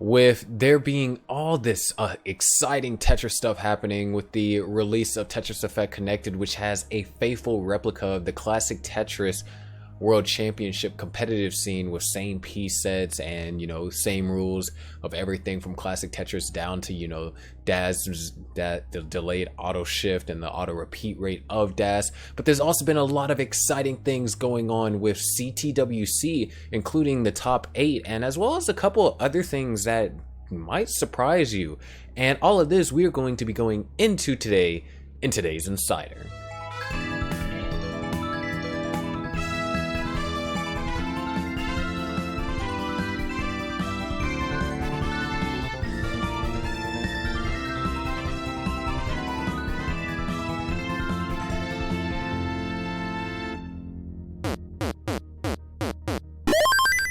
with there being all this exciting Tetris stuff happening with the release of Tetris Effect Connected, which has a faithful replica of the classic Tetris World Championship competitive scene with same piece sets and, same rules of everything from classic Tetris down to, the delayed auto shift and the auto repeat rate of DAS. But there's also been a lot of exciting things going on with CTWC, including the top 8, and as well as a couple of other things that might surprise you. And all of this we are going to be going into today in today's Insider.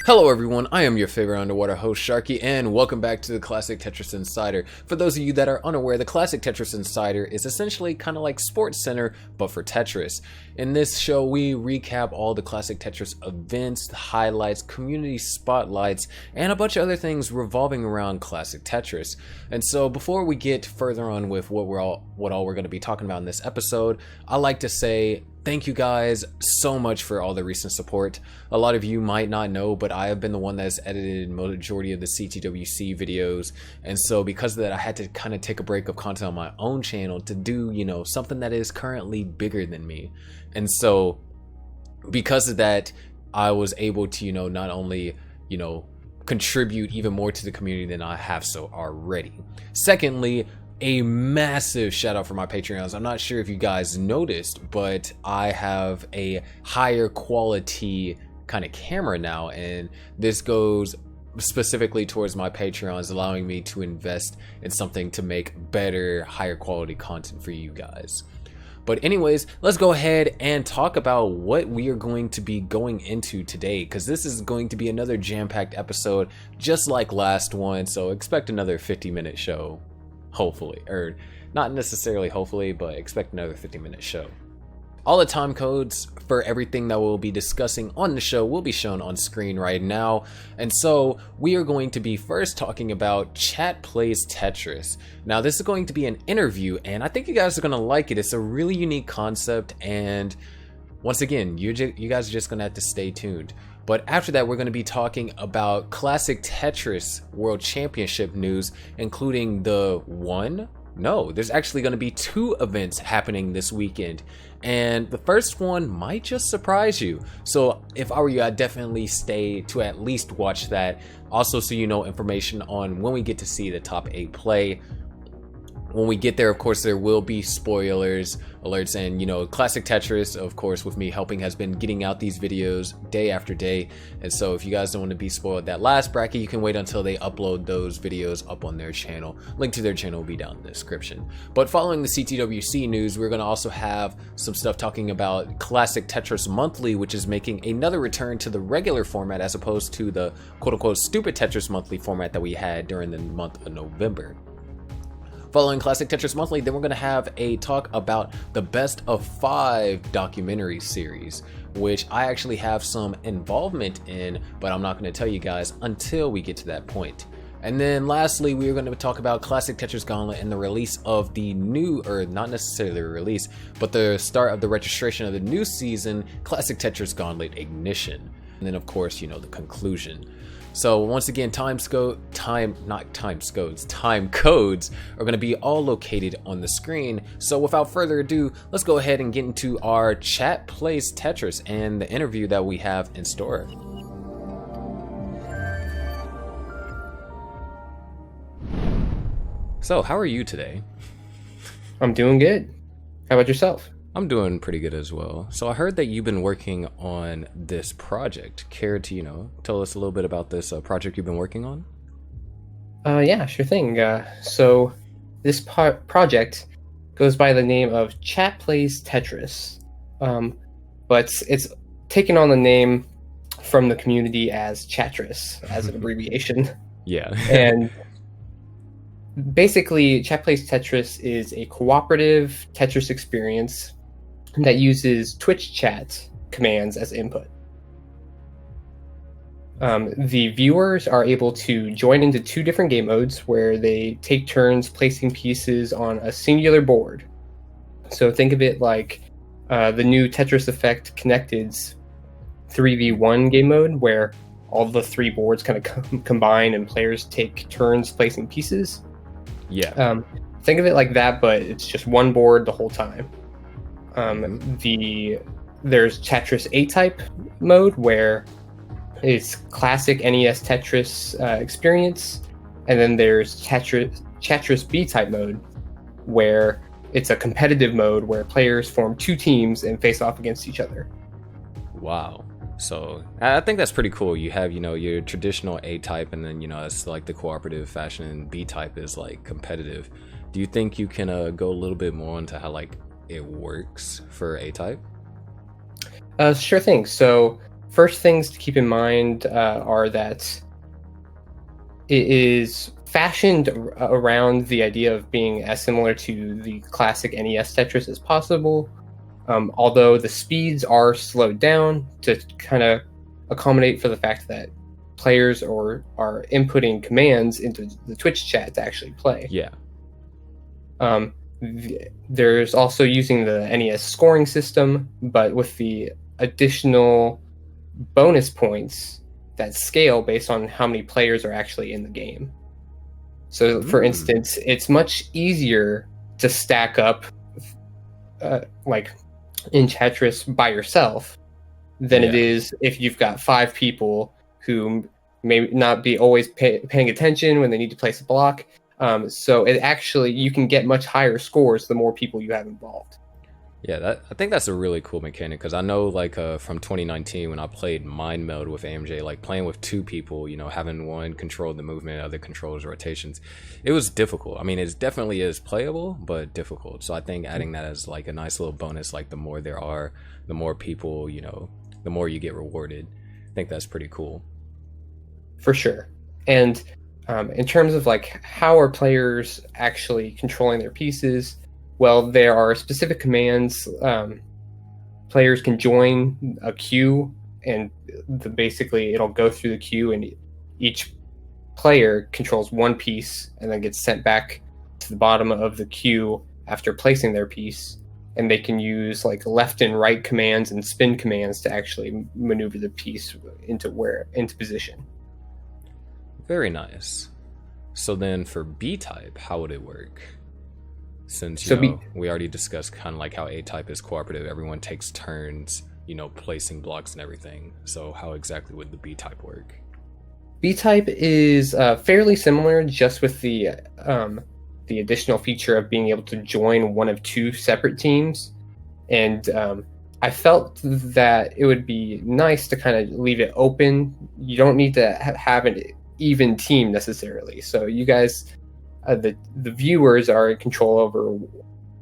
Hello everyone, I am your favorite underwater host Sharky, and welcome back to the Classic Tetris Insider. For those of you that are unaware, the Classic Tetris Insider is essentially kind of like Sports Center, but for Tetris. In this show, we recap all the Classic Tetris events, highlights, community spotlights, and a bunch of other things revolving around Classic Tetris. And so before we get further on with what all we're going to be talking about in this episode, I like to say thank you guys so much for all the recent support. A lot of you might not know, but I have been the one that's edited majority of the CTWC videos. And so because of that, I had to kind of take a break of content on my own channel to do, something that is currently bigger than me. And so because of that, I was able to, not only, contribute even more to the community than I have so already. Secondly, a massive shout out for my Patreons. I'm not sure if you guys noticed, but I have a higher quality kind of camera now, and this goes specifically towards my Patreons, allowing me to invest in something to make better, higher quality content for you guys. But anyways, let's go ahead and talk about what we are going to be going into today, because this is going to be another jam-packed episode just like last one, so expect another 50-minute show. Hopefully, or not necessarily hopefully, but expect another 50-minute show. All the time codes for everything that we'll be discussing on the show will be shown on screen right now. And so we are going to be first talking about Chat Plays Tetris. Now this is going to be an interview, and I think you guys are going to like it. It's a really unique concept, and once again, you guys are just going to have to stay tuned. But after that, we're going to be talking about Classic Tetris World Championship news, including there's actually going to be 2 events happening this weekend. And the first one might just surprise you. So if I were you, I'd definitely stay to at least watch that. Also, so you know information on when we get to see the top 8 play. When we get there, of course, there will be spoilers, alerts, and, Classic Tetris, of course, with me helping, has been getting out these videos day after day. And so if you guys don't want to be spoiled that last bracket, you can wait until they upload those videos up on their channel. Link to their channel will be down in the description. But following the CTWC news, we're going to also have some stuff talking about Classic Tetris Monthly, which is making another return to the regular format as opposed to the quote-unquote stupid Tetris Monthly format that we had during the month of November. Following Classic Tetris Monthly, then we're going to have a talk about the Best of 5 documentary series, which I actually have some involvement in, but I'm not going to tell you guys until we get to that point. And then lastly, we are going to talk about Classic Tetris Gauntlet and the release of the new, or not necessarily the release, but the start of the registration of the new season, Classic Tetris Gauntlet Ignition. And then of course, the conclusion. So once again, time codes are going to be all located on the screen. So without further ado, let's go ahead and get into our Chat Plays Tetris and the interview that we have in store. So how are you today? I'm doing good. How about yourself? I'm doing pretty good as well. So I heard that you've been working on this project. Care to, tell us a little bit about this project you've been working on? Yeah, sure thing. So this project goes by the name of Chat Plays Tetris, but it's taken on the name from the community as Chatris as an abbreviation. Yeah. And basically, Chat Plays Tetris is a cooperative Tetris experience that uses Twitch chat commands as input. The viewers are able to join into 2 different game modes where they take turns placing pieces on a singular board. So think of it like the new Tetris Effect Connected's 3v1 game mode, where all the 3 boards kind of combine and players take turns placing pieces. Yeah. Think of it like that, but it's just one board the whole time. There's Chatris A-type mode, where it's classic NES Tetris experience, and then there's Chatris B-type mode, where it's a competitive mode where players form 2 teams and face off against each other. Wow. So I think that's pretty cool. You have, your traditional A-type, and then, it's like the cooperative fashion, and B-type is like competitive. Do you think you can go a little bit more into how like it works for A-type? Sure thing. So first things to keep in mind are that it is fashioned around the idea of being as similar to the classic NES Tetris as possible, although the speeds are slowed down to kind of accommodate for the fact that players are inputting commands into the Twitch chat to actually play. Yeah. There's also using the NES scoring system, but with the additional bonus points that scale based on how many players are actually in the game. So, for instance, it's much easier to stack up like in Chatris by yourself than it is if you've got 5 people who may not be always paying attention when they need to place a block. So it actually, you can get much higher scores the more people you have involved. Yeah, I think that's a really cool mechanic, because I know like from 2019 when I played Mind Meld with AMJ, like playing with 2 people, having one control the movement, other controls rotations, it was difficult. I mean, it definitely is playable, but difficult. So I think adding that as like a nice little bonus, like the more there are, the more people, the more you get rewarded. I think that's pretty cool. For sure. And in terms of like how are players actually controlling their pieces, well, there are specific commands. Players can join a queue, and basically it'll go through the queue, and each player controls one piece and then gets sent back to the bottom of the queue after placing their piece. And they can use like left and right commands and spin commands to actually maneuver the piece into position. Very nice. So then for B-type, how would it work? Since, we already discussed kind of like how A-type is cooperative, everyone takes turns, placing blocks and everything. So how exactly would the B-type work? B-type is fairly similar, just with the additional feature of being able to join one of 2 separate teams. And I felt that it would be nice to kind of leave it open. You don't need to have an even team necessarily. So you guys, the viewers are in control over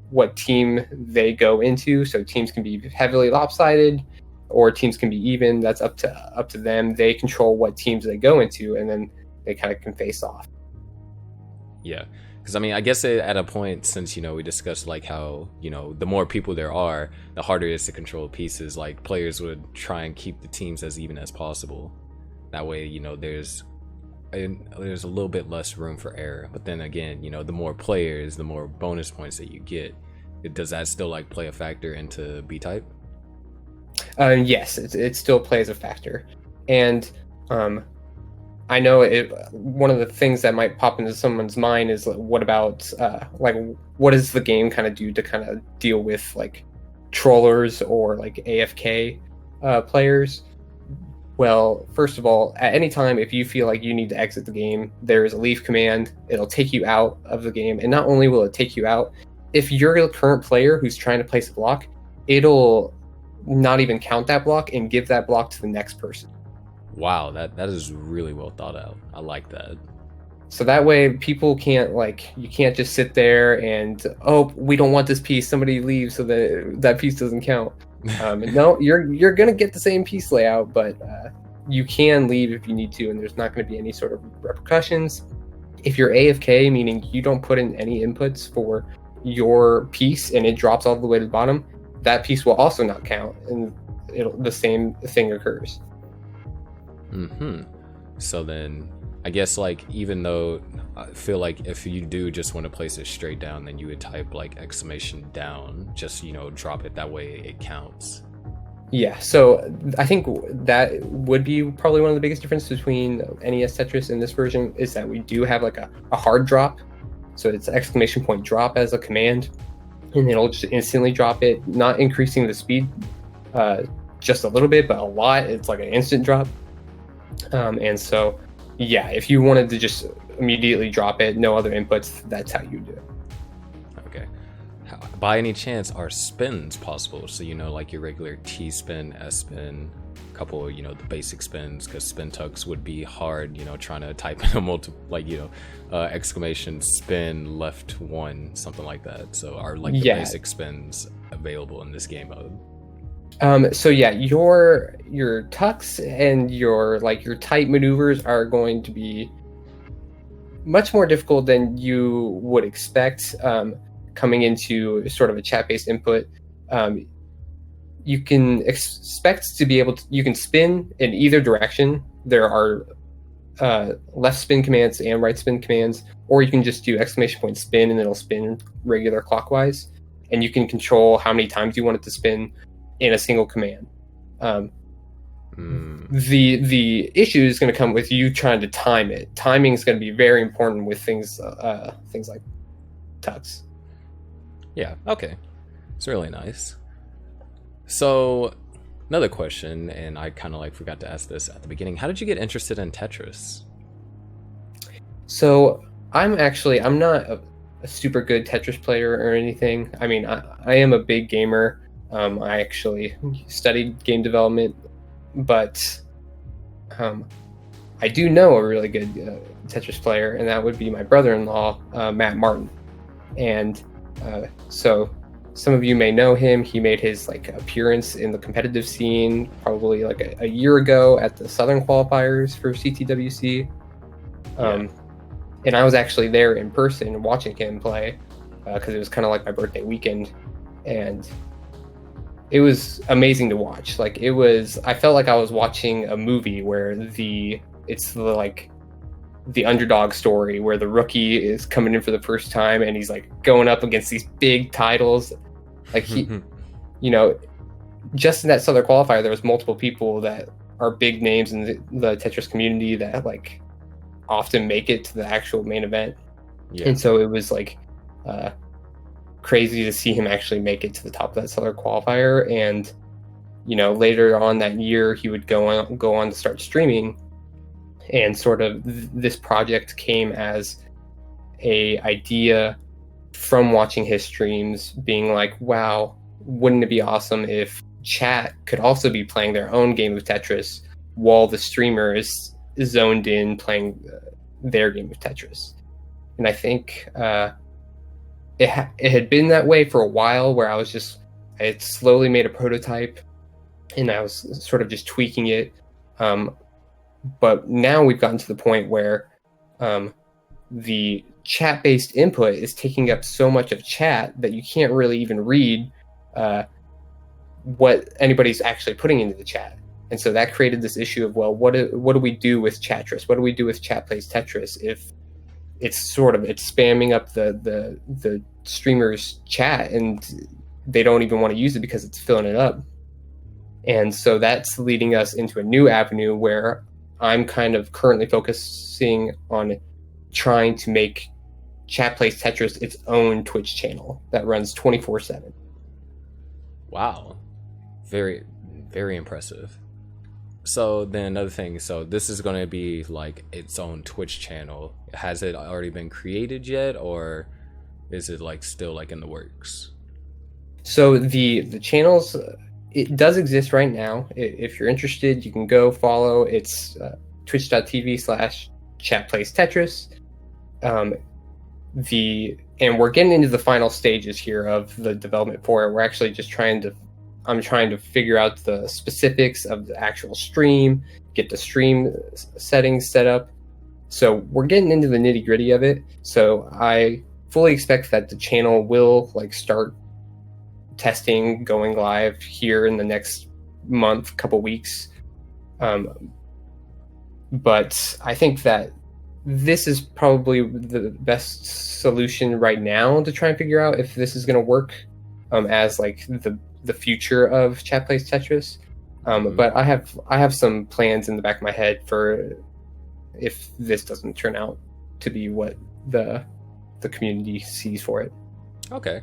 what team they go into. So teams can be heavily lopsided, or teams can be even. That's up to them. They control what teams they go into, and then they kind of can face off. Yeah, because I mean, I guess at a point, since we discussed like how the more people there are, the harder it is to control pieces. Like players would try and keep the teams as even as possible. That way, there's a little bit less room for error. But then again, the more players, the more bonus points that you get. Does that still like play a factor into B-type? Yes, it still plays a factor. And I know one of the things that might pop into someone's mind is what about what does the game kind of do to kind of deal with like trollers or like AFK players? Well, first of all, at any time, if you feel like you need to exit the game, there is a leave command. It'll take you out of the game. And not only will it take you out, if you're a current player who's trying to place a block, it'll not even count that block and give that block to the next person. Wow, that is really well thought out. I like that. So that way people can't you can't just sit there and, oh, we don't want this piece, somebody leave so that piece doesn't count. No, you're gonna get the same piece layout, but you can leave if you need to, and there's not going to be any sort of repercussions. If you're AFK, meaning you don't put in any inputs for your piece and it drops all the way to the bottom, that piece will also not count, and the same thing occurs. Mm-hmm. So then, I guess like even though I feel like if you do just want to place it straight down, then you would type like exclamation down, just drop it that way it counts. Yeah, so I think that would be probably one of the biggest differences between NES Tetris and this version is that we do have like a hard drop. So it's exclamation point drop as a command, and it'll just instantly drop it, not increasing the speed just a little bit, but a lot. It's like an instant drop. And so, yeah, if you wanted to just immediately drop it, no other inputs, that's how you do it. Okay. By any chance, are spins possible? So, like your regular T spin, S spin, couple, the basic spins, because spin tucks would be hard, trying to type in a multiple, exclamation spin left one, something like that. So, are like the basic spins available in this game mode? So yeah, your tucks and your tight maneuvers are going to be much more difficult than you would expect coming into sort of a chat-based input. You can expect to be able to, you can spin in either direction. There are left spin commands and right spin commands, or you can just do exclamation point spin and it'll spin regular clockwise, and you can control how many times you want it to spin in a single command. The issue is going to come with you trying to time it. Timing is going to be very important with things like tucks. Yeah, okay. It's really nice. So, another question, and I kind of forgot to ask this at the beginning. How did you get interested in Tetris? So, I'm not a super good Tetris player or anything. I mean, I am a big gamer. I actually studied game development, but I do know a really good Tetris player, and that would be my brother-in-law, Matt Martin. And so some of you may know him. He made his appearance in the competitive scene probably a year ago at the Southern qualifiers for CTWC. And I was actually there in person watching him play because it was kind of like my birthday weekend, and it was amazing to watch. I felt like I was watching a movie where it's the underdog story where the rookie is coming in for the first time and he's going up against these big titles. Just in that Southern qualifier, there was multiple people that are big names in the Tetris community that often make it to the actual main event. Yeah. And so it was crazy to see him actually make it to the top of that Southern qualifier. And later on that year, he would go on to start streaming, and sort of this project came as a idea from watching his streams, being wow, wouldn't it be awesome if chat could also be playing their own game of Tetris while the streamer is zoned in playing their game of Tetris. And I think it had been that way for a while, where I had slowly made a prototype and I was sort of just tweaking it. But now we've gotten to the point where the chat-based input is taking up so much of chat that you can't really even read what anybody's actually putting into the chat. And so that created this issue of, what do we do with Chatris? What do we do with Chat Plays Tetris if it's spamming up the streamer's chat and they don't even want to use it because it's filling it up? And so that's leading us into a new avenue where I'm kind of currently focusing on trying to make Chat Plays Tetris its own Twitch channel that runs 24/7. Wow. Very, very impressive. So then another thing, so this is going to be its own Twitch channel. Has it already been created yet, or is it still in the works? So the channels, it does exist right now. If you're interested, you can go follow. It's twitch.tv/Chat Plays Tetris. And we're getting into the final stages here of the development for it. We're actually just I'm trying to figure out the specifics of the actual stream, get the stream settings set up. So we're getting into the nitty gritty of it. So I fully expect that the channel will start testing, going live here in the next month, couple weeks. but I think that this is probably the best solution right now to try and figure out if this is going to work as like the future of Chat Plays Tetris. But I have some plans in the back of my head for if this doesn't turn out to be what the community sees for it. Okay.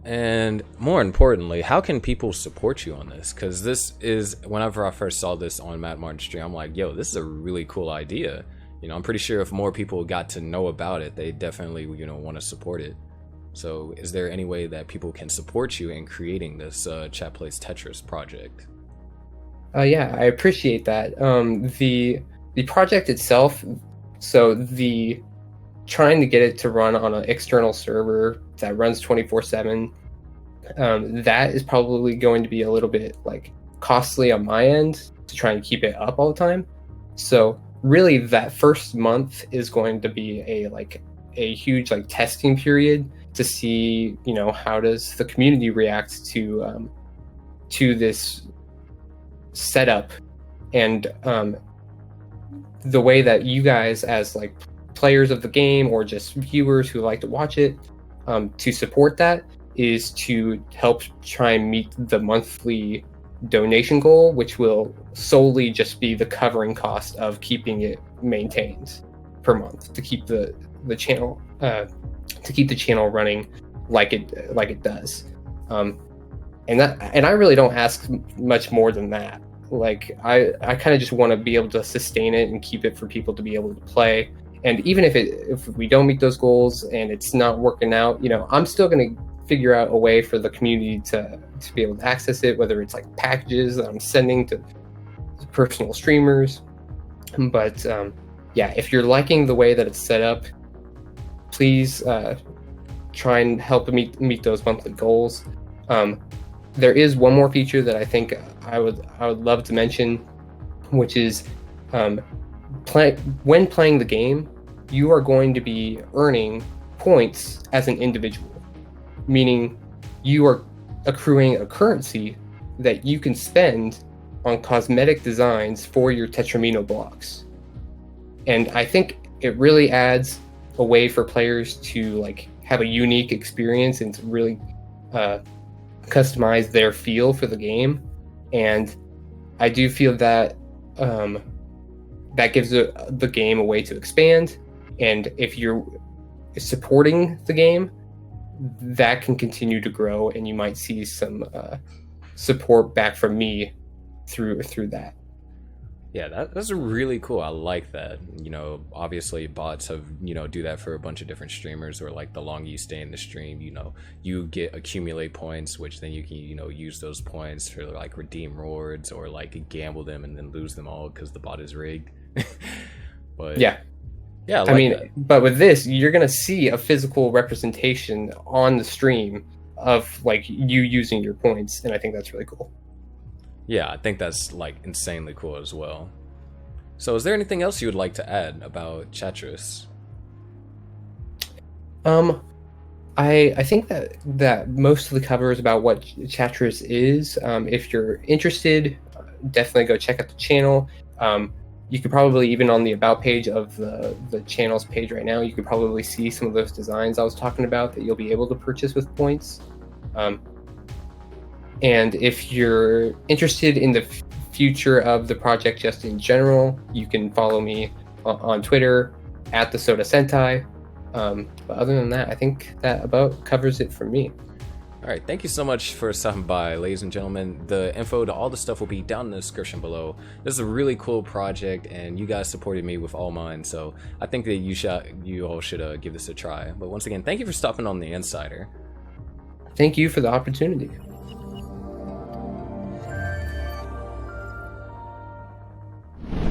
And more importantly, how can people support you on this? Because this is, whenever I first saw this on Matt Martin's stream, I'm like, yo, this is a really cool idea. You know, I'm pretty sure if more people got to know about it, they definitely, you know, want to support it. So is there any way that people can support you in creating this Chat Plays Tetris project? Yeah, I appreciate that. The project itself, so the trying to get it to run on an external server that runs 24/7, that is probably going to be a little bit like costly on my end to try and keep it up all the time. So really that first month is going to be a huge like testing period to see, you know, how does the community react to this setup, and the way that you guys as like players of the game or just viewers who like to watch it, to support that is to help try and meet the monthly donation goal, which will solely just be the covering cost of keeping it maintained per month to keep the channel running like it does. And I really don't ask much more than that. Like I kind of just want to be able to sustain it and keep it for people to be able to play. And even if we don't meet those goals and it's not working out, you know, I'm still going to figure out a way for the community to be able to access it, whether it's like packages that I'm sending to personal streamers. But yeah, if you're liking the way that it's set up, please try and help meet those monthly goals. There is one more feature that I think I would love to mention, which is when playing the game, you are going to be earning points as an individual, meaning you are accruing a currency that you can spend on cosmetic designs for your Tetramino blocks. And I think it really adds a way for players to like have a unique experience and to really customize their feel for the game. And I do feel that that gives the game a way to expand. And if you're supporting the game, that can continue to grow, and you might see some support back from me through that. Yeah, that's really cool. I like that. You know, obviously bots have, you know, do that for a bunch of different streamers, or like the longer you stay in the stream, you know, you accumulate points, which then you can, you know, use those points for like redeem rewards or like gamble them and then lose them all because the bot is rigged. But yeah, I mean, that. But with this, you're gonna see a physical representation on the stream of like you using your points, and I think that's really cool. Yeah, I think that's like insanely cool as well. So is there anything else you would like to add about Chatris? I think that mostly covers about what Chatris is. If you're interested, definitely go check out the channel. You could probably, even on the about page of the channel's page right now, you could probably see some of those designs I was talking about that you'll be able to purchase with points. And if you're interested in the future of the project just in general, you can follow me on Twitter at the Soda Sentai. But other than that, I think that about covers it for me. All right, thank you so much for stopping by, ladies and gentlemen. The info to all the stuff will be down in the description below. This is a really cool project, and you guys supported me with all mine, so I think that you all should give this a try. But once again, thank you for stopping on The Insider. Thank you for the opportunity.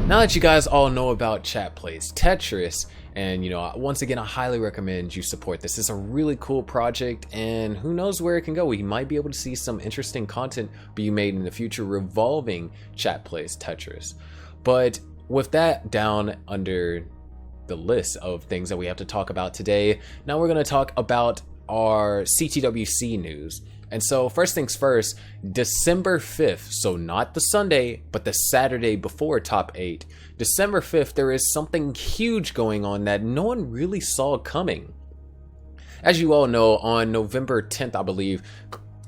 Now that you guys all know about Chat Plays Tetris, and you know, once again, I highly recommend you support this. It's a really cool project, and who knows where it can go. We might be able to see some interesting content being made in the future revolving Chat Plays Tetris. But with that down under the list of things that we have to talk about today, now we're going to talk about our CTWC news. And so first things first, December 5th, so not the Sunday, but the Saturday before top 8, December 5th, there is something huge going on that no one really saw coming. As you all know, on November 10th, I believe,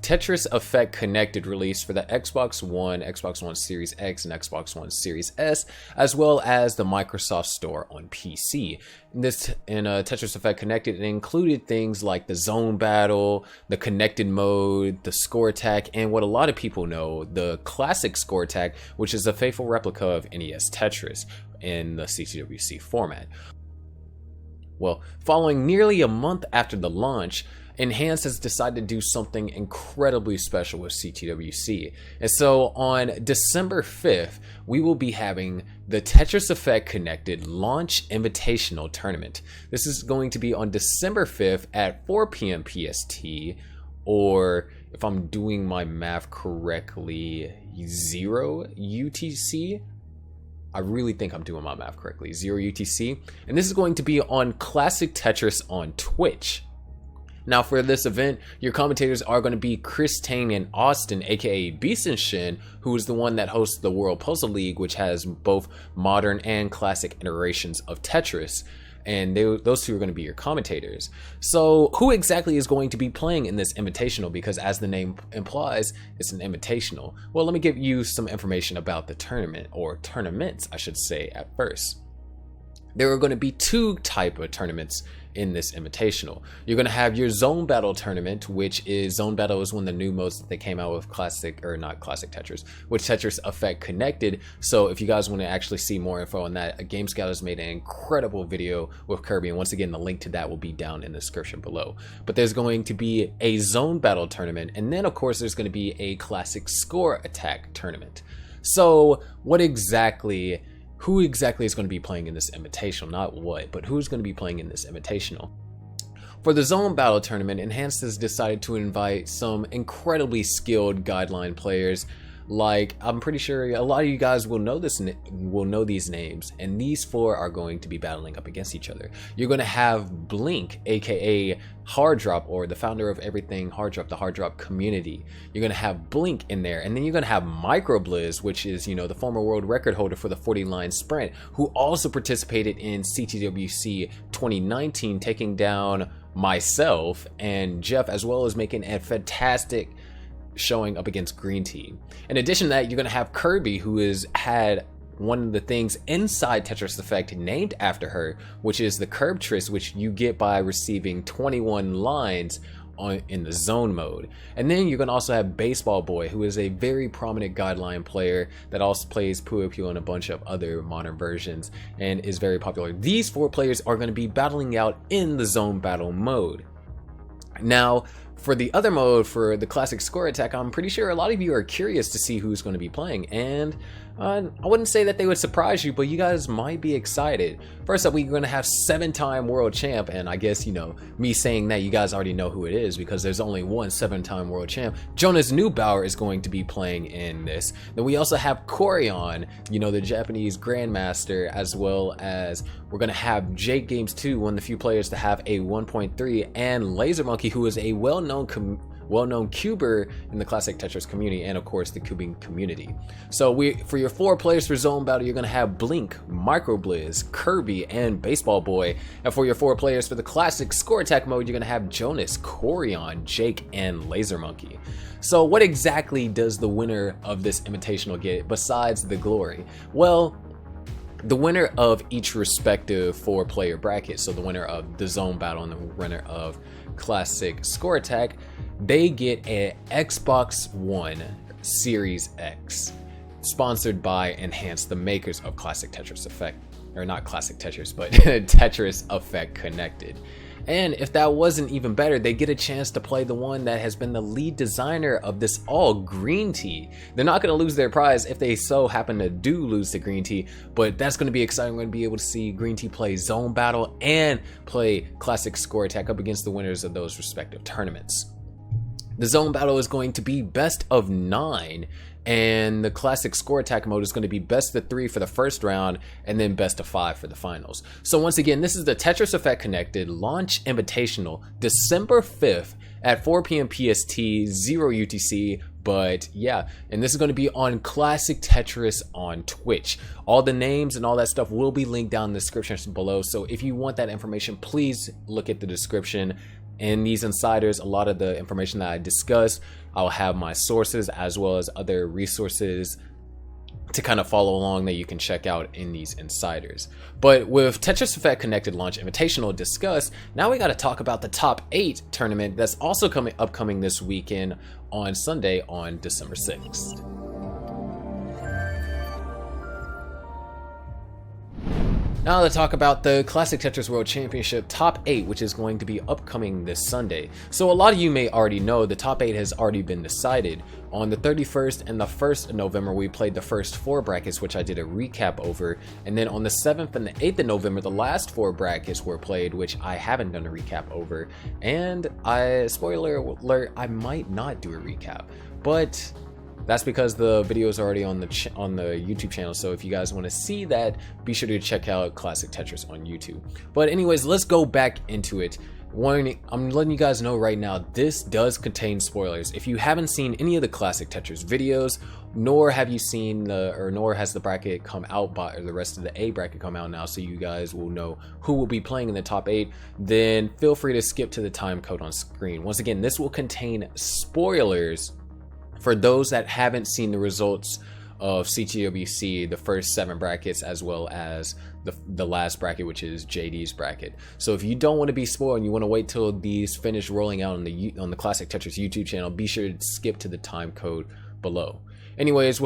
Tetris Effect Connected released for the Xbox One Series X, and Xbox One Series S, as well as the Microsoft Store on PC. This in Tetris Effect Connected, it included things like the zone battle, the connected mode, the score attack, and what a lot of people know, the classic score attack, which is a faithful replica of NES Tetris in the CTWC format. Well, following nearly a month after the launch, Enhanced has decided to do something incredibly special with CTWC. And so on December 5th, we will be having the Tetris Effect Connected Launch Invitational Tournament. This is going to be on December 5th at 4 p.m. PST, or if I'm doing my math correctly, 0 UTC. I really think I'm doing my math correctly, 0 UTC. And this is going to be on Classic Tetris on Twitch. Now for this event, your commentators are going to be Chris Tang and Austin, aka Beast and Shin, who is the one that hosts the World Puzzle League, which has both modern and classic iterations of Tetris. And those two are going to be your commentators. So who exactly is going to be playing in this invitational? Because as the name implies, it's an invitational. Well, let me give you some information about the tournament, or tournaments, I should say at first. There are going to be two types of tournaments in this invitational. You're going to have your zone battle tournament, which is zone battle is one of the new modes that they came out with classic, or not classic Tetris, with Tetris Effect Connected. So if you guys want to actually see more info on that, Game Scout has made an incredible video with Kirby, and once again the link to that will be down in the description below. But there's going to be a zone battle tournament, and then of course there's going to be a classic score attack tournament. So who exactly is going to be playing in this invitational? Not what, but who's going to be playing in this invitational? For the zone battle tournament, Enhanced has decided to invite some incredibly skilled guideline players. Like, I'm pretty sure a lot of you guys will know these names, and these four are going to be battling up against each other. You're going to have Blink, aka Hard Drop, or the founder of everything Hard Drop, the Hard Drop community. You're going to have Blink in there, and then you're going to have Micro Blaise, which is, you know, the former world record holder for the 40-line sprint, who also participated in CTWC 2019, taking down myself and Jeff, as well as making a fantastic showing up against Green Tea. In addition to that, you're going to have Kirby, who has had one of the things inside Tetris Effect named after her, which is the Curbtris, which you get by receiving 21 lines in the zone mode. And then you're going to also have Baseball Boy, who is a very prominent guideline player that also plays Puyo Puyo and a bunch of other modern versions and is very popular. These four players are going to be battling out in the zone battle mode. Now, for the other mode, for the classic score attack, I'm pretty sure a lot of you are curious to see who's going to be playing, and I wouldn't say that they would surprise you, but you guys might be excited. First up, we're going to have 7-time world champ, and I guess, you know, me saying that, you guys already know who it is because there's only one 7-time world champ. Jonas Neubauer is going to be playing in this. Then we also have Corion, you know, the Japanese Grandmaster, as well as we're going to have Jake Games 2, one of the few players to have a 1.3, and Laser Monkey, who is a well-known cuber in the classic Tetris community, and of course the cubing community. So for your 4 players for zone battle, you're going to have Blink, Micro Blaise, Kirby, and Baseball Boy. And for your 4 players for the classic score attack mode, you're going to have Jonas, Corion, Jake, and Laser Monkey. So what exactly does the winner of this invitational get besides the glory? Well, the winner of each respective 4-player bracket, so the winner of the zone battle and the winner of classic score attack, they get an Xbox One Series X, sponsored by Enhanced, the makers of Classic Tetris Effect, or not Classic Tetris, but Tetris Effect Connected. And if that wasn't even better, they get a chance to play the one that has been the lead designer of this all, Green Tea. They're not going to lose their prize if they so happen to do lose to Green Tea, but that's going to be exciting. We're going to be able to see Green Tea play zone battle and play classic score attack up against the winners of those respective tournaments. The zone battle is going to be best of 9, And the classic score attack mode is going to be best of 3 for the first round and then best of 5 for the finals. So once again, this is the Tetris Effect Connected Launch Invitational, December 5th at 4 p.m. PST, 0 UTC. But yeah, and this is going to be on Classic Tetris on Twitch. All the names and all that stuff will be linked down in the description below. So if you want that information, please look at the description. In these insiders, a lot of the information that I discuss, I'll have my sources as well as other resources to kind of follow along that you can check out in these insiders. But with Tetris Effect Connected Launch Invitational discussed, now we got to talk about the top 8 tournament that's also upcoming this weekend on Sunday on December 6th. Now let's talk about the Classic Tetris World Championship Top 8, which is going to be upcoming this Sunday. So a lot of you may already know the Top 8 has already been decided. On the 31st and the 1st of November, we played the first 4 brackets, which I did a recap over. And then on the 7th and the 8th of November, the last 4 brackets were played, which I haven't done a recap over. And spoiler alert, I might not do a recap. But that's because the video is already on the YouTube channel, so if you guys want to see that, be sure to check out Classic Tetris on YouTube. But anyways, let's go back into it. Warning, I'm letting you guys know right now, this does contain spoilers. If you haven't seen any of the Classic Tetris videos, nor have you seen nor has the bracket come out, or the rest of the A bracket come out now, so you guys will know who will be playing in the top 8, then feel free to skip to the time code on screen. Once again, this will contain spoilers for those that haven't seen the results of CTWC, the first 7 brackets, as well as the last bracket, which is JD's bracket. So if you don't want to be spoiled and you want to wait till these finish rolling out on the Classic Tetris YouTube channel, be sure to skip to the time code below. Anyways,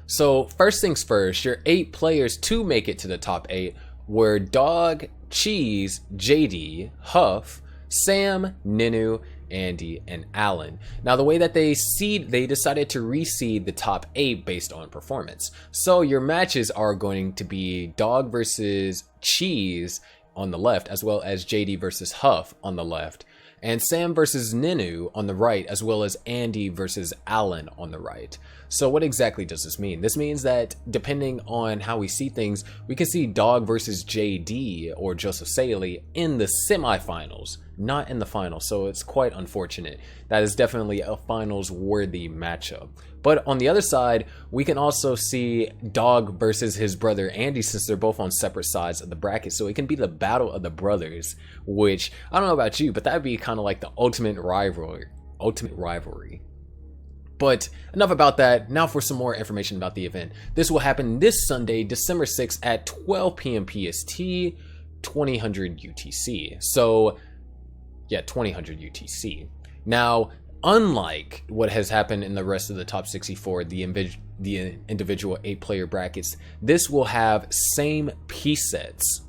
so first things first, your 8 players to make it to the top 8 were Dog, Cheese, JD, Huff, Sam, Ninu, Andy, and Alan. Now the way that they decided to reseed the top 8 based on performance. So your matches are going to be Dog versus Cheese on the left, as well as JD versus Huff on the left, and Sam versus Ninu on the right, as well as Andy versus Alan on the right. So what exactly does this mean? This means that depending on how we see things, we can see Dog versus JD or Joseph Saley in the semifinals, not in the final. So it's quite unfortunate. That is definitely a finals worthy matchup. But on the other side, we can also see Dog versus his brother Andy, since they're both on separate sides of the bracket. So it can be the battle of the brothers, which I don't know about you, but that'd be kind of like the ultimate rivalry. But enough about that. Now for some more information about the event. This will happen this Sunday, December 6th at 12 p.m. PST, 2000 UTC. So yeah, 2000 UTC. Now, unlike what has happened in the rest of the top 64, the individual 8-player brackets, this will have same piece sets.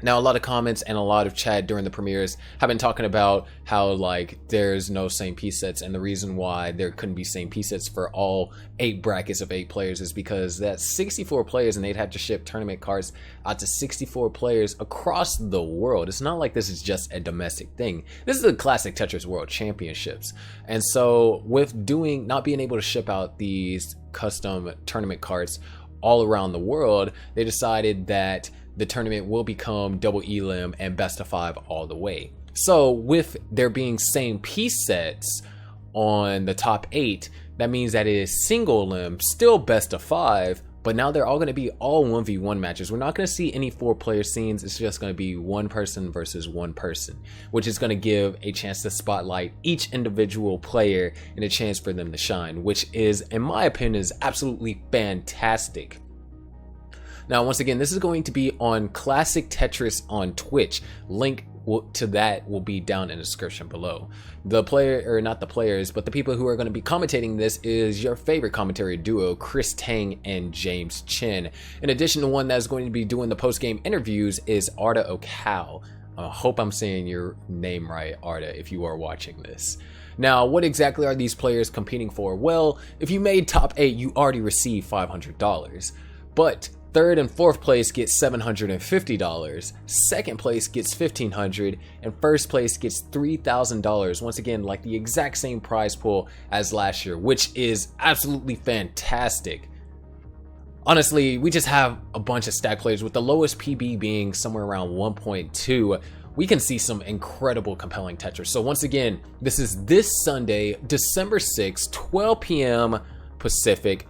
Now, a lot of comments and a lot of chat during the premieres have been talking about how like there's no same piece sets, and the reason why there couldn't be same piece sets for all 8 brackets of 8 players is because that's 64 players and they'd have to ship tournament cards out to 64 players across the world. It's not like this is just a domestic thing. This is the Classic Tetris World Championships. And so with not being able to ship out these custom tournament cards all around the world, they decided that the tournament will become double elim and best of 5 all the way. So with there being same piece sets on the top 8, that means that it is single elim, still best of 5, but now they're all going to be all 1v1 matches. We're not going to see any 4-player scenes. It's just going to be one person versus one person, which is going to give a chance to spotlight each individual player and a chance for them to shine, which is, in my opinion, is absolutely fantastic. Now, once again, this is going to be on Classic Tetris on Twitch. Link to that will be down in the description below. The player, or not the players, but the people who are going to be commentating this is your favorite commentary duo, Chris Tang and James Chen. In addition, the one that's going to be doing the post-game interviews is Arda Okal. I hope I'm saying your name right, Arda, if you are watching this. Now, what exactly are these players competing for? Well, if you made top 8, you already received $500. But Third and fourth place gets $750, second place gets $1,500, and first place gets $3,000. Once again, like the exact same prize pool as last year, which is absolutely fantastic. Honestly, we just have a bunch of stack players, with the lowest PB being somewhere around 1.2. We can see some incredible, compelling Tetris. So once again, this is this Sunday, December 6th, 12 p.m. Pacific,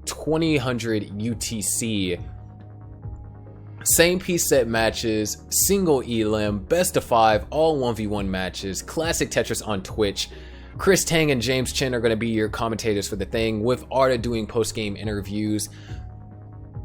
2000 UTC. Same piece set matches, single elim, best of 5, all 1v1 matches, classic Tetris on Twitch. Chris Tang and James Chen are going to be your commentators for the thing, with Arda doing post-game interviews.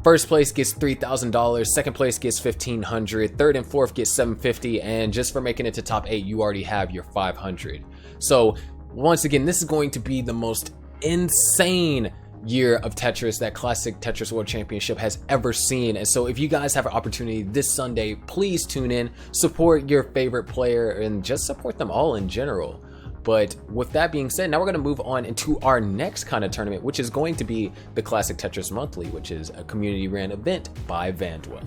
First place gets $3,000, second place gets $1,500, third and fourth gets $750, and just for making it to top 8, you already have your $500. So once again, this is going to be the most insane year of Tetris that Classic Tetris World Championship has ever seen. And so if you guys have an opportunity this Sunday, please tune in, support your favorite player, and just support them all in general. But with that being said, now we're going to move on into our next kind of tournament, which is going to be the Classic Tetris Monthly, which is a community ran event by Vandweller.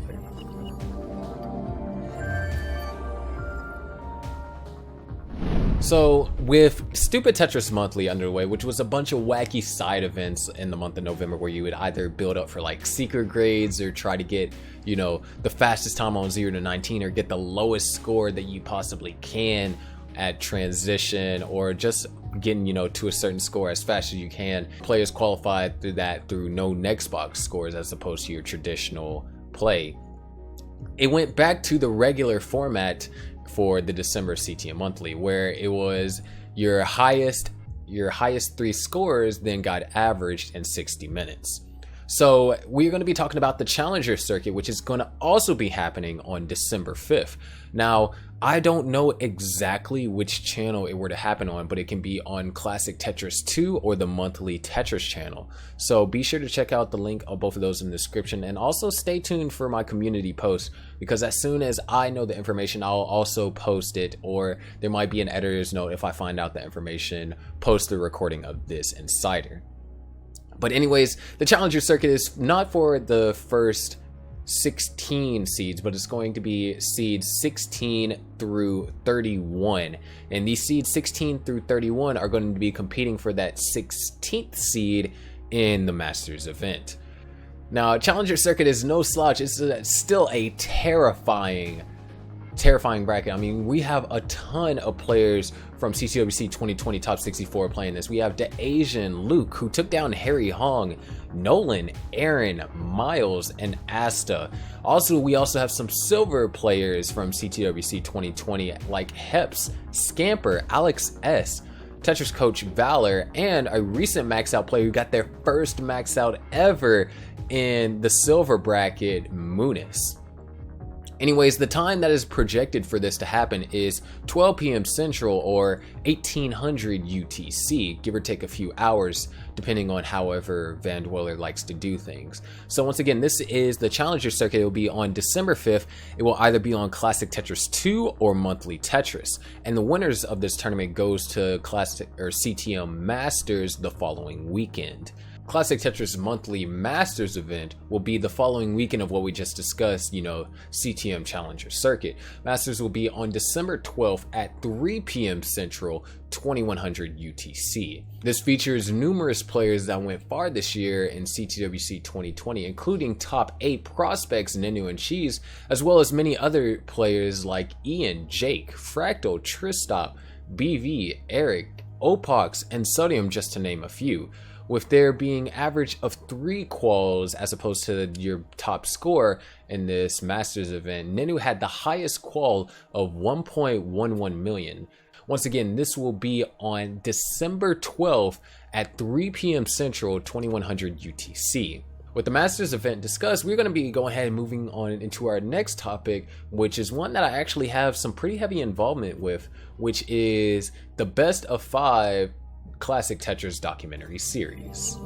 So with Stupid Tetris Monthly underway, which was a bunch of wacky side events in the month of November where you would either build up for like secret grades or try to get, you know, the fastest time on 0 to 19 or get the lowest score that you possibly can at transition, or just getting, you know, to a certain score as fast as you can. Players qualified through that through no next box scores as opposed to your traditional play. It went back to the regular format for the December CTM Monthly, where it was your highest 3 scores then got averaged in 60 minutes. So we're going to be talking about the Challenger Circuit, which is going to also be happening on December 5th. Now, I don't know exactly which channel it were to happen on, but it can be on Classic Tetris 2 or the monthly Tetris channel. So be sure to check out the link of both of those in the description, and also stay tuned for my community post, because as soon as I know the information, I'll also post it, or there might be an editor's note if I find out the information post the recording of this Insider. But anyways, the Challenger Circuit is not for the first 16 seeds, but it's going to be seeds 16 through 31. And these seeds 16 through 31 are going to be competing for that 16th seed in the Masters event. Now, Challenger Circuit is no slouch. It's still a terrifying bracket. I mean, we have a ton of players from CTWC 2020 Top 64 playing this. We have the Asian Luke, who took down Harry Hong, Nolan, Aaron, Miles, and Asta. We also have some silver players from CTWC 2020 like Heps, Scamper, Alex S, Tetris coach Valor, and a recent max out player who got their first max out ever in the silver bracket, Munis. Anyways, the time that is projected for this to happen is 12 p.m. Central or 1800 UTC, give or take a few hours, depending on however Vandweller likes to do things. So once again, this is the Challenger Circuit. It will be on December 5th. It will either be on Classic Tetris 2 or Monthly Tetris. And the winners of this tournament goes to Classic or CTM Masters the following weekend. Classic Tetris Monthly Masters event will be the following weekend of what we just discussed, you know, CTM Challenger Circuit. Masters will be on December 12th at 3 p.m. Central, 2100 UTC. This features numerous players that went far this year in CTWC 2020, including top 8 prospects Nenu and Cheese, as well as many other players like Ian, Jake, Fractal, Tristop, BV, Eric, Opox, and Sodium, just to name a few. With there being average of 3 quals as opposed to your top score in this Masters event, Nenu had the highest qual of 1.11 million. Once again, this will be on December 12th at 3 p.m. Central, 2100 UTC. With the Masters event discussed, we're going to be going ahead and moving on into our next topic, which is one that I actually have some pretty heavy involvement with, which is the Best of 5 Classic Tetris documentary series.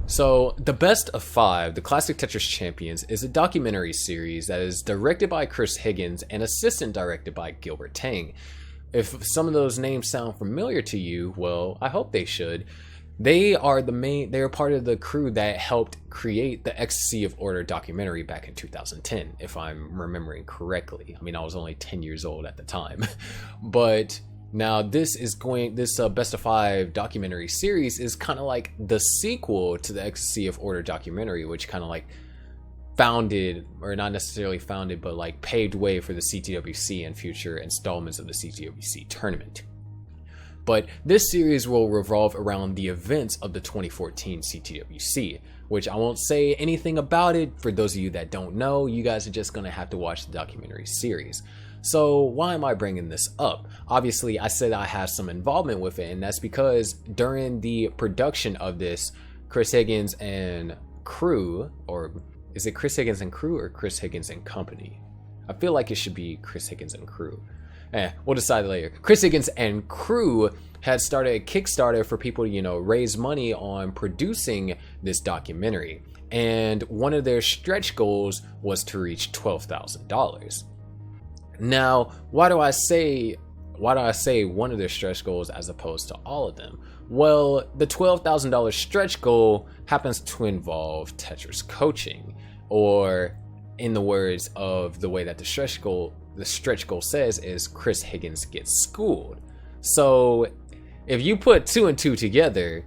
So, The Best of 5, the Classic Tetris Champions, is a documentary series that is directed by Chris Higgins and assistant directed by Gilbert Tang. If some of those names sound familiar to you, well, I hope they should. They are part of the crew that helped create the Ecstasy of Order documentary back in 2010, if I'm remembering correctly. I mean, I was only 10 years old at the time. But now this Best of 5 documentary series is kind of like the sequel to the Ecstasy of Order documentary, which kind of like founded, or not necessarily founded, but like paved way for the CTWC and future installments of the CTWC tournament. But this series will revolve around the events of the 2014 CTWC, which I won't say anything about it. For those of you that don't know, you guys are just gonna have to watch the documentary series. So why am I bringing this up? Obviously, I said I have some involvement with it, and that's because during the production of this, Chris Higgins and crew, or is it Chris Higgins and crew or Chris Higgins and company? I feel like it should be Chris Higgins and crew. We'll decide later. Chris Higgins and crew had started a Kickstarter for people to, raise money on producing this documentary. And one of their stretch goals was to reach $12,000. Now, why do I say one of their stretch goals as opposed to all of them? Well, the $12,000 stretch goal happens to involve Tetris coaching, or in the words of the way that the stretch goal says, is Chris Higgins gets schooled. So if you put 2 and 2 together,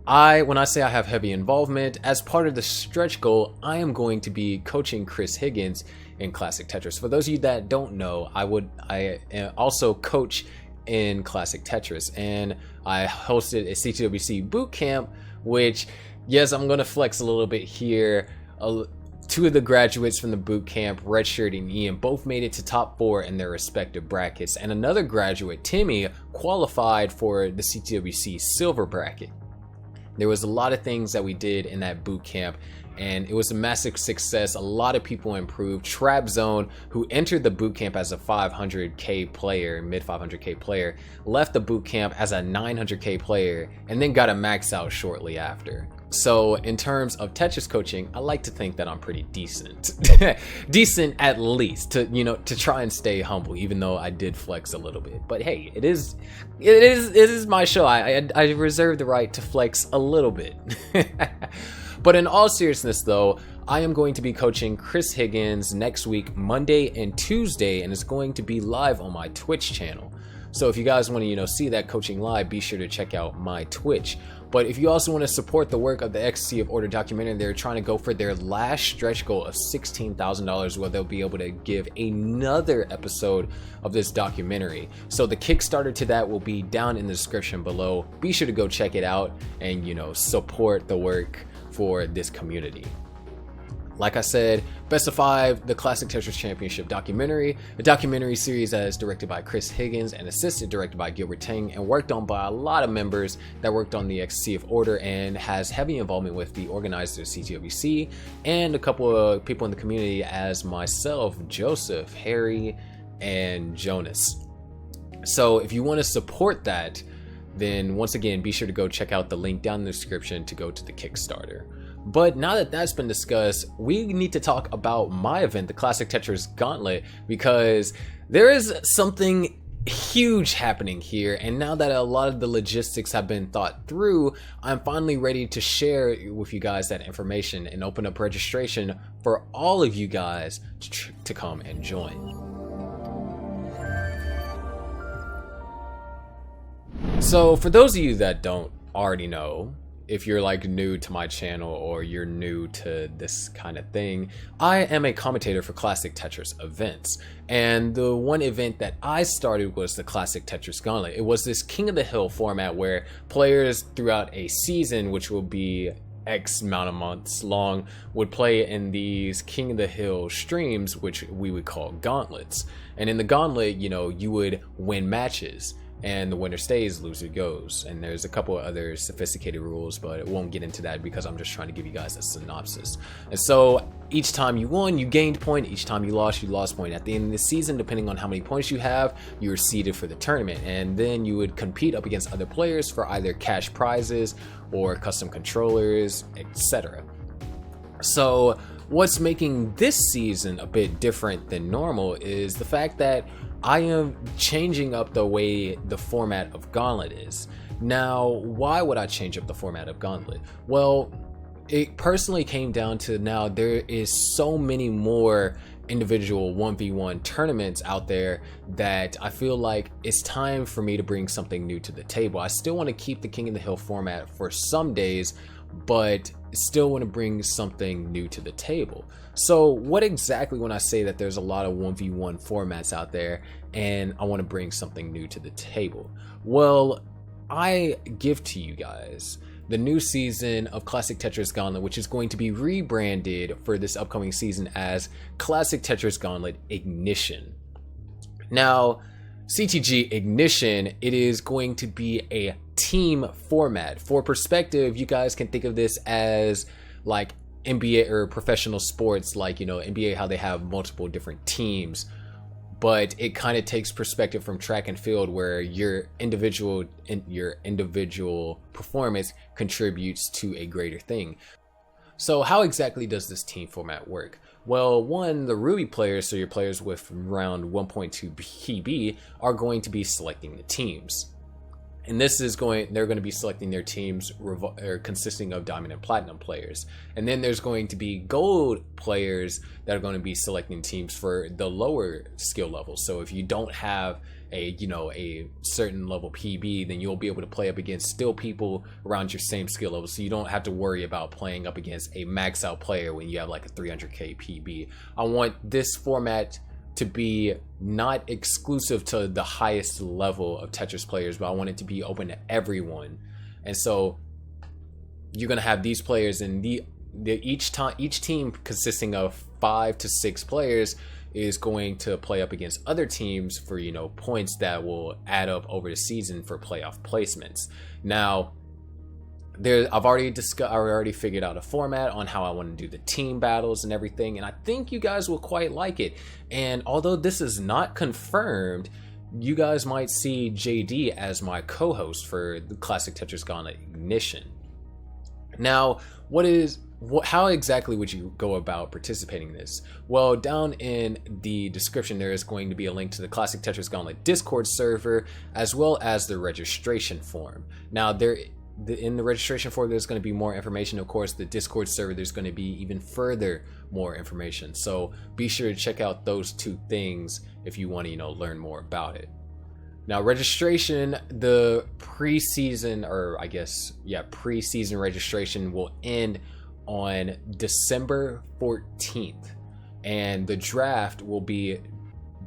when I say I have heavy involvement, as part of the stretch goal, I am going to be coaching Chris Higgins in Classic Tetris. For those of you that don't know, I also coach in Classic Tetris, and I hosted a CTWC boot camp, which, yes, I'm gonna flex a little bit here. 2 of the graduates from the boot camp, Redshirt and Ian, both made it to top 4 in their respective brackets, and another graduate, Timmy, qualified for the CTWC silver bracket. There was a lot of things that we did in that boot camp, and it was a massive success. A lot of people improved. Trap Zone, who entered the boot camp as a 500k player, mid 500k player, left the boot camp as a 900k player, and then got a max out shortly after. So in terms of Tetris coaching, I like to think that I'm pretty decent. Decent at least, to try and stay humble, even though I did flex a little bit. But hey, it is my show. I reserve the right to flex a little bit. But in all seriousness though, I am going to be coaching Chris Higgins next week, Monday and Tuesday, and it's going to be live on my Twitch channel. So if you guys want to, see that coaching live, be sure to check out my Twitch. But if you also want to support the work of the Ecstasy of Order documentary, they're trying to go for their last stretch goal of $16,000, where they'll be able to give another episode of this documentary. So the Kickstarter to that will be down in the description below. Be sure to go check it out and, support the work for this community. Like I said, Best of 5, the Classic Tetris Championship documentary, a documentary series that is directed by Chris Higgins and assisted directed by Gilbert Tang, and worked on by a lot of members that worked on the Ecstasy of Order, and has heavy involvement with the organizer CTWC and a couple of people in the community as myself, Joseph, Harry, and Jonas. So if you want to support that, then once again, be sure to go check out the link down in the description to go to the Kickstarter. But now that that's been discussed, we need to talk about my event, the Classic Tetris Gauntlet, because there is something huge happening here, and now that a lot of the logistics have been thought through, I'm finally ready to share with you guys that information and open up registration for all of you guys to come and join. So for those of you that don't already know, if you're like new to my channel or you're new to this kind of thing, I am a commentator for Classic Tetris events. And the one event that I started was the Classic Tetris Gauntlet. It was this King of the Hill format where players throughout a season, which will be X amount of months long, would play in these King of the Hill streams, which we would call gauntlets. And in the gauntlet, you would win matches, and the winner stays, loser goes. And there's a couple of other sophisticated rules, but it won't get into that because I'm just trying to give you guys a synopsis. And so each time you won, you gained point. Each time you lost point. At the end of the season, depending on how many points you have, you were seeded for the tournament. And then you would compete up against other players for either cash prizes or custom controllers, etc. So What's making this season a bit different than normal is the fact that I am changing up the way the format of Gauntlet is. Now, why would I change up the format of Gauntlet? Well, it personally came down to now there is so many more individual 1v1 tournaments out there that I feel like it's time for me to bring something new to the table. I still want to keep the King of the Hill format for some days, but still want to bring something new to the table. So what exactly when I say that there's a lot of 1v1 formats out there and I want to bring something new to the table? Well, I give to you guys the new season of Classic Tetris Gauntlet, which is going to be rebranded for this upcoming season as Classic Tetris Gauntlet Ignition. Now, CTG Ignition, it is going to be a team format. For perspective, you guys can think of this as like NBA or professional sports, like, you know, NBA, how they have multiple different teams, but it kind of takes perspective from track and field where your individual performance contributes to a greater thing. So how exactly does this team format work? Well, one, the Ruby players, so your players with around 1.2 PB, are going to be selecting the teams. And they're going to be selecting their teams consisting of diamond and platinum players. And then there's going to be gold players that are going to be selecting teams for the lower skill levels. So if you don't have a certain level PB, then you'll be able to play up against still people around your same skill level. So you don't have to worry about playing up against a max out player when you have like a 300k PB. I want this format to be not exclusive to the highest level of Tetris players, but I want it to be open to everyone. And so you're gonna have these players, and each team consisting of 5 to 6 players is going to play up against other teams for, you know, points that will add up over the season for playoff placements. Now, I've already figured out a format on how I want to do the team battles and everything, and I think you guys will quite like it. And although this is not confirmed, you guys might see JD as my co-host for the Classic Tetris Gauntlet Ignition. Now, how exactly would you go about participating in this? Well, down in the description there is going to be a link to the Classic Tetris Gauntlet Discord server, as well as the registration form. Now, in the registration form, there's going to be more information. Of course, the Discord server, there's going to be even further more information. So be sure to check out those two things if you want to, learn more about it. Now, registration, the preseason registration will end on December 14th, and the draft will be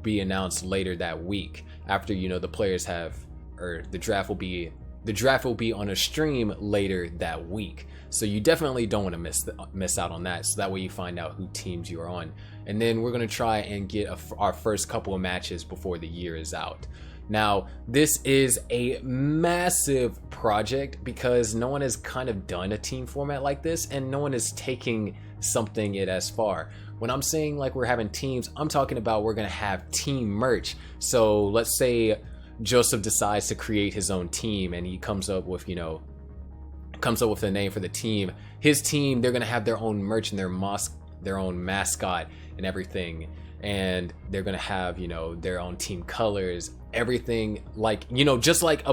announced later that week after, the players have, or the draft will be on a stream later that week. So you definitely don't want to miss out on that. So that way you find out who teams you're on. And then we're going to try and get our first couple of matches before the year is out. Now, this is a massive project because no one has kind of done a team format like this, and no one is taking something as far. When I'm saying like we're having teams, I'm talking about we're going to have team merch. So let's say Joseph decides to create his own team, and he comes up with a name for the team. His team, they're gonna have their own merch and their own mascot and everything, and they're gonna have their own team colors, everything, like just like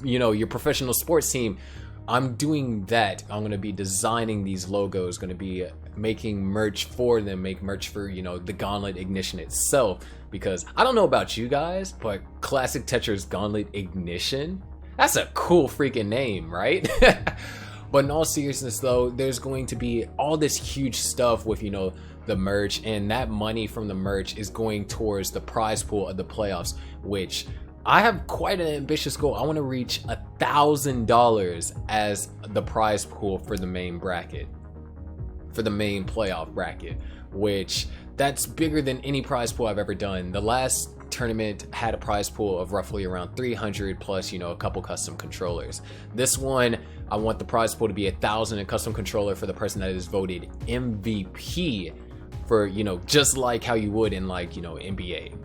your professional sports team. I'm doing that. I'm gonna be designing these logos, gonna be making merch for them, make merch for the Gauntlet Ignition itself. Because I don't know about you guys, but Classic Tetris Gauntlet Ignition, that's a cool freaking name, right? But in all seriousness though, there's going to be all this huge stuff with the merch, and that money from the merch is going towards the prize pool of the playoffs, which I have quite an ambitious goal. I want to reach $1,000 as the prize pool for the main bracket, for the main playoff bracket, which that's bigger than any prize pool I've ever done. The last tournament had a prize pool of roughly around 300 plus, a couple custom controllers. This one, I want the prize pool to be 1,000 and custom controller for the person that is voted MVP for, just like how you would in NBA.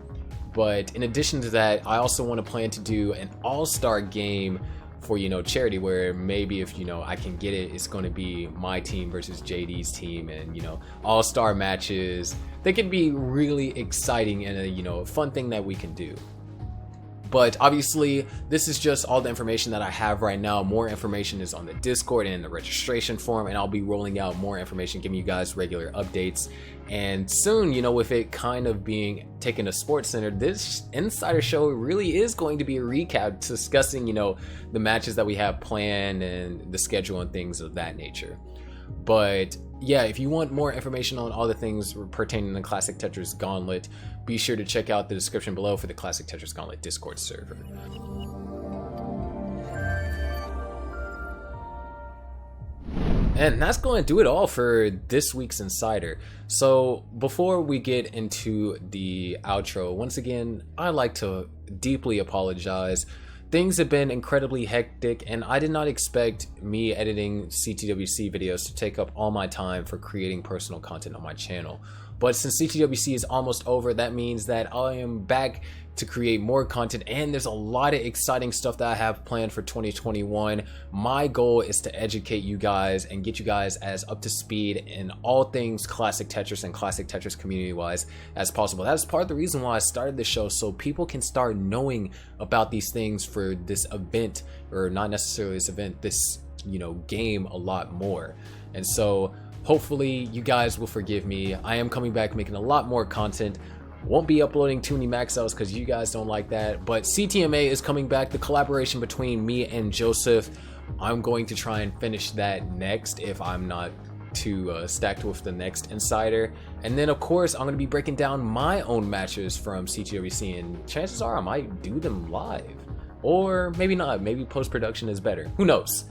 But in addition to that, I also want to plan to do an all-star game for, you know, charity, where maybe if, you know, I can get it, it's going to be my team versus JD's team, and, you know, all-star matches. They can be really exciting and a, you know, a fun thing that we can do. But obviously, this is just all the information that I have right now. More information is on the Discord and in the registration form, and I'll be rolling out more information, giving you guys regular updates. And soon, you know, with it kind of being taken to Sports Center, this Insider show really is going to be a recap discussing, you know, the matches that we have planned and the schedule and things of that nature. But yeah, if you want more information on all the things pertaining to Classic Tetris Gauntlet, be sure to check out the description below for the Classic Tetris Gauntlet Discord server. And that's going to do it all for this week's Insider. So before we get into the outro, once again, I'd like to deeply apologize. Things have been incredibly hectic, and I did not expect me editing CTWC videos to take up all my time for creating personal content on my channel. But since CTWC is almost over, that means that I am back to create more content, and there's a lot of exciting stuff that I have planned for 2021. My goal is to educate you guys and get you guys as up to speed in all things Classic Tetris and Classic Tetris community wise as possible. That's part of the reason why I started this show, so people can start knowing about these things for this event, or not necessarily this event, this, you know, game a lot more. And so hopefully you guys will forgive me. I am coming back making a lot more content. Won't be uploading too many max outs because you guys don't like that, but CTMA is coming back, the collaboration between me and Joseph. I'm going to try and finish that next if I'm not too stacked with the next Insider. And then of course I'm going to be breaking down my own matches from CTWC, and chances are I might do them live, or maybe not, maybe post-production is better, who knows.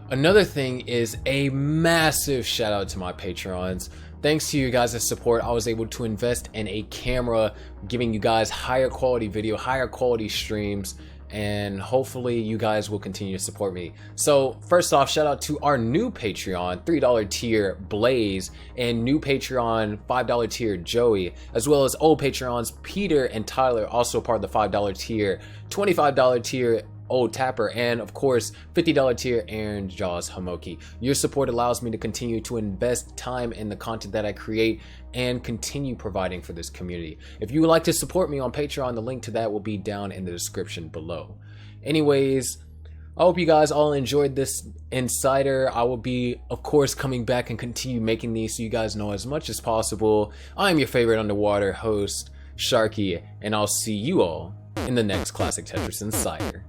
Another thing is a massive shout out to my Patreons. Thanks to you guys' support, I was able to invest in a camera, giving you guys higher quality video, higher quality streams, and hopefully you guys will continue to support me. So first off, shout out to our new Patreon, $3 tier Blaise, and new Patreon $5 tier Joey, as well as old Patreons Peter and Tyler, also part of the $5 tier, $25 tier Old Tapper, and of course $50 tier Aaron Jaws Homoki. Your support allows me to continue to invest time in the content that I create and continue providing for this community. If you would like to support me on Patreon, the link to that will be down in the description below. Anyways, I hope you guys all enjoyed this Insider. I will be, of course, coming back and continue making these so you guys know as much as possible. I'm your favorite underwater host, Sharky, and I'll see you all in the next Classic Tetris Insider.